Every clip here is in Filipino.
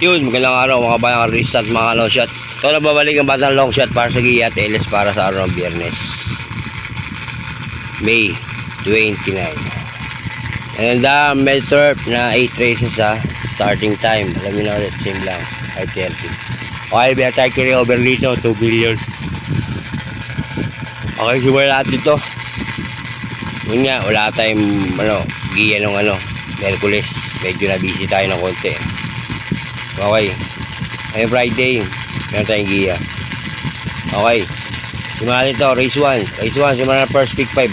Yun, magandang araw mga bayang restart mga long shot. So nababalik ang batang long shot para sa Gia at LS para sa araw ng Biyernes, May 29. And med turf na 8 races starting time. Alam niyo na ulit, same lang, 5:30. Okay, biya tayo carry over dito, 2 billion. Okay, simulan natin dito. Yun nga, wala tayong Gia nung Merkules. Medyo na busy tayo ng konti. Okay, ay Friday, meron tayong Gia. Okay, simulan nito, race 1. Race 1, simulan na first pick 5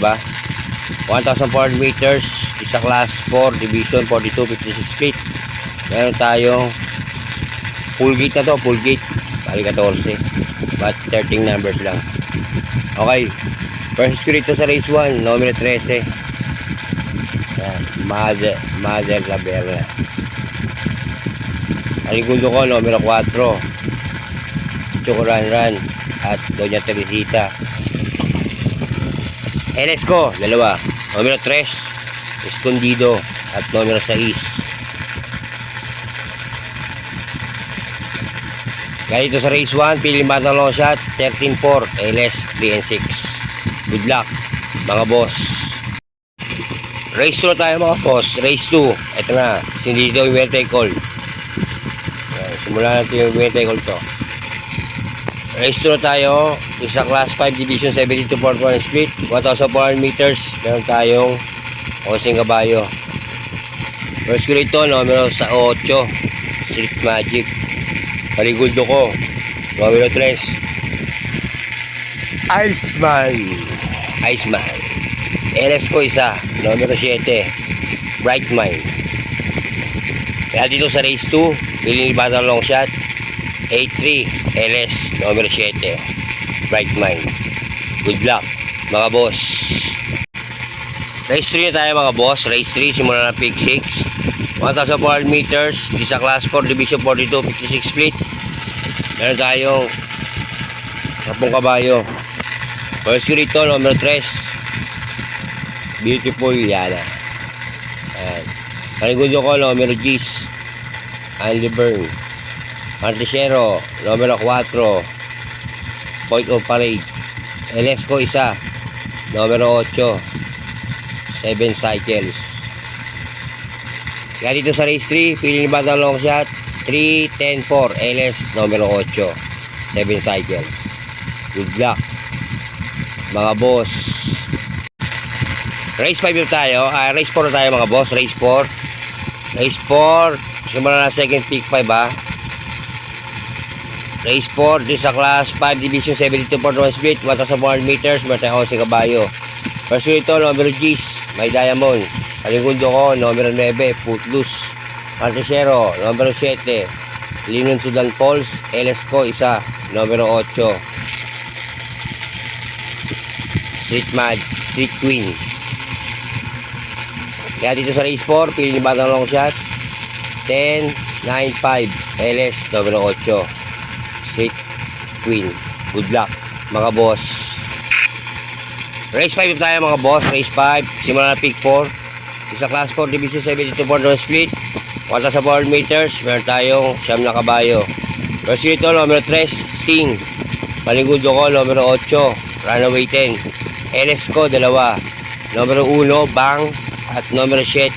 1,400 meters, isa class 4, division 42-56 feet. Meron tayong full gate na to, full gate. Bali 14, but 13 numbers lang. Okay, first pick ito sa race 1, numero 13. Mother Laberna. Ang segundo ko, numero 4, Chocoranran at Doña Teresita. LS ko, dalawa, numero 3, Escondido at numero 6. Ganito sa race 1, piling batang long shot, 13-4, LS 3 and 6. Good luck mga boss. Race 2 tayo mga boss. Race 2, ito na, Escondido yung winner take all. Simulan natin yung winner take all to. Race 2 tayo, isa class 5 division 72-41 split, 1,400 meters. Meron tayong 11 kabayo. First ko rito, numero 8, Street Magic. Paligundo ko, numero 3, Iceman. LS ko isa, numero 7, Bright Mind. Kaya dito sa race 2, piling batang long shot, 8-3, LS, numero 7, Bright Mind. Good luck mga boss. Race 3 na tayo mga boss. Race 3, simulan na pick 6, 1,400 meters, isa class 4, division 42-56 split. Meron tayong 10 kabayo. First ko rito, numero 3, Beautiful Yana. Ayan. Panigundo ko, numero 10, Andy Byrne. Martesero, numero 4, Point of Parade. LS ko isa, numero 8, 7 cycles. Kaya dito sa race 3, piling batang long shot, 3-10-4, LS, numero 8, 7 cycles. Good luck mga boss. Race 5 tayo, race 4 tayo mga boss. Race 4, simulan na second pick 5 Race 4, this sa class 5 division 72-41 split, 1,400 meters, meron tayong 11 kabayo. First ito, numero 10, may diamond. Paligundo ko, numero 9, Footloose. Martesero, numero 7, Linon Sudan Falls. LS ko isa, numero 8, Street Queen. Kaya dito sa race 4, pili ni batang long shot, 10-9-5, LS, numero 8, Street Queen. Good luck mga boss. Race 5 tayo mga boss. Race 5, simulan na pick 4, isa class 4 division 72-41 split, 1,400 meters, meron tayong 9 na kabayo. First ito, numero 3, Sting. Paligundo ko, numero 8, Runaway 10. LS ko, dalawa, numero 1, Bang at numero 7.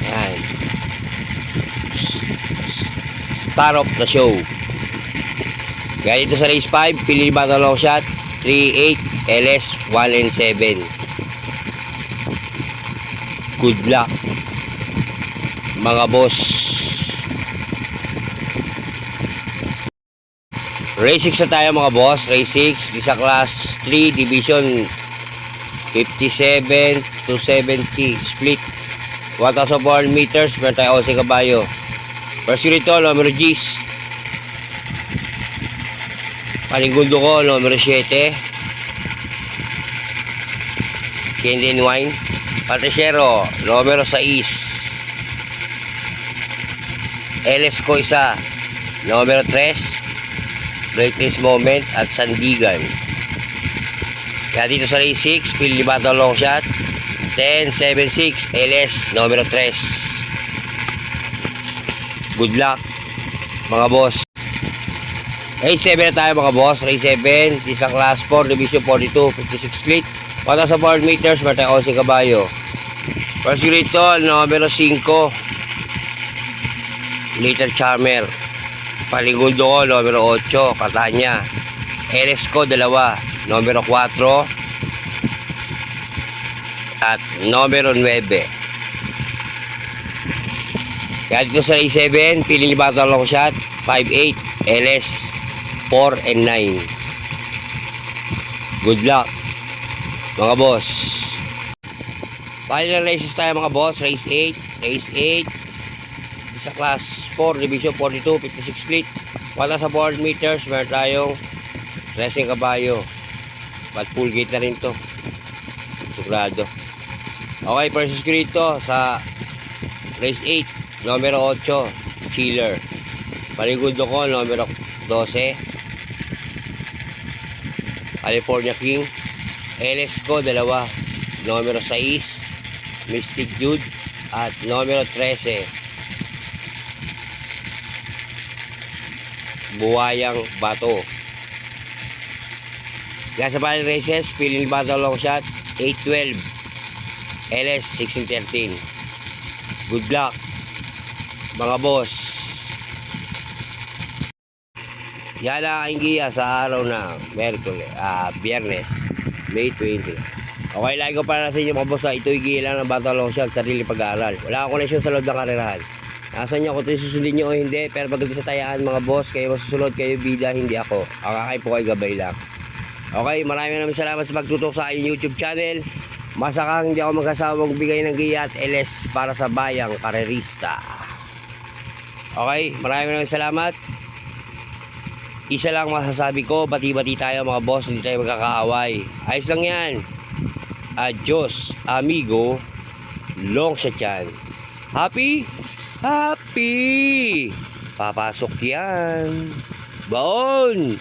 Yan, Star of the Show. Kaya dito sa race 5, pili batang long shot, 3-8, LS 1 and 7. Good luck mga boss. Race 6 na tayo mga boss. Race 6, isa class 3 division 57-70 split, 1,400 meters, meron tayo 11 kabayo. First ito, numero 10, paligundo ko, numero 7, Candy Wine. Martesero, numero 6, LS ko isa, numero 3, Greatest Moment at Sandigan. Kaya dito sa race 6, pili batang long shot, 10-7-6, LS, numero 3, Good luck, mga boss. Race 7 na tayo mga boss. Race 7, isang class 4, division 42, 56 split. 1,400 meters, matay 11 kabayo. First grade to, numero 5. Liter Charmer. Paligundo ko, numero 8, Catania. LS ko, 2, numero 4. At numero 9. Kaya dito sa race 7, piling battle long shot, 5'8", LS, 4 and 9. Good luck, mga boss. Final races tayo mga boss. Race 8. Race 8. Sa class 4, division 42, 56 split. 1,400 meters. Meron tayong 13 kabayo. But full gate na rin to. Sigurado. Okay, first grade to sa race 8. Numero 8, Chiller. Paligundo ko, numero 12. California King. LS ko, 2. Numero 6. Mystic Jude. At numero 13. Buwayang Bato. Kaya sa final races, piling battle long shot, 8-12. LS 16-13. Good luck, mga boss. Yan ang aking giya sa araw na Biyernes, May 20. Okay, like ko para sa inyo mga boss. Ito'y giya lang ng battle long shot, sarili pag-aaral. Wala akong koneksyon sa loob ng karerahan. Nasa nyo kung ito susundin nyo o hindi. Pero pagdating sa tayaan mga boss, kayo masusunod, kayo bida, hindi ako. Ang kakay po kayo gabay lang. Okay, maraming salamat sa pagtutok sa aking YouTube channel. Masakang hindi ako magkasawang bigay ng giya at LS para sa bayang karerista. Okay, maraming salamat. Isa lang masasabi ko, bati-bati tayo mga boss, hindi tayo magkakaaway. Ayos lang yan. Adios, amigo. Long shot yan. Happy? Happy! Papasok yan. Baon!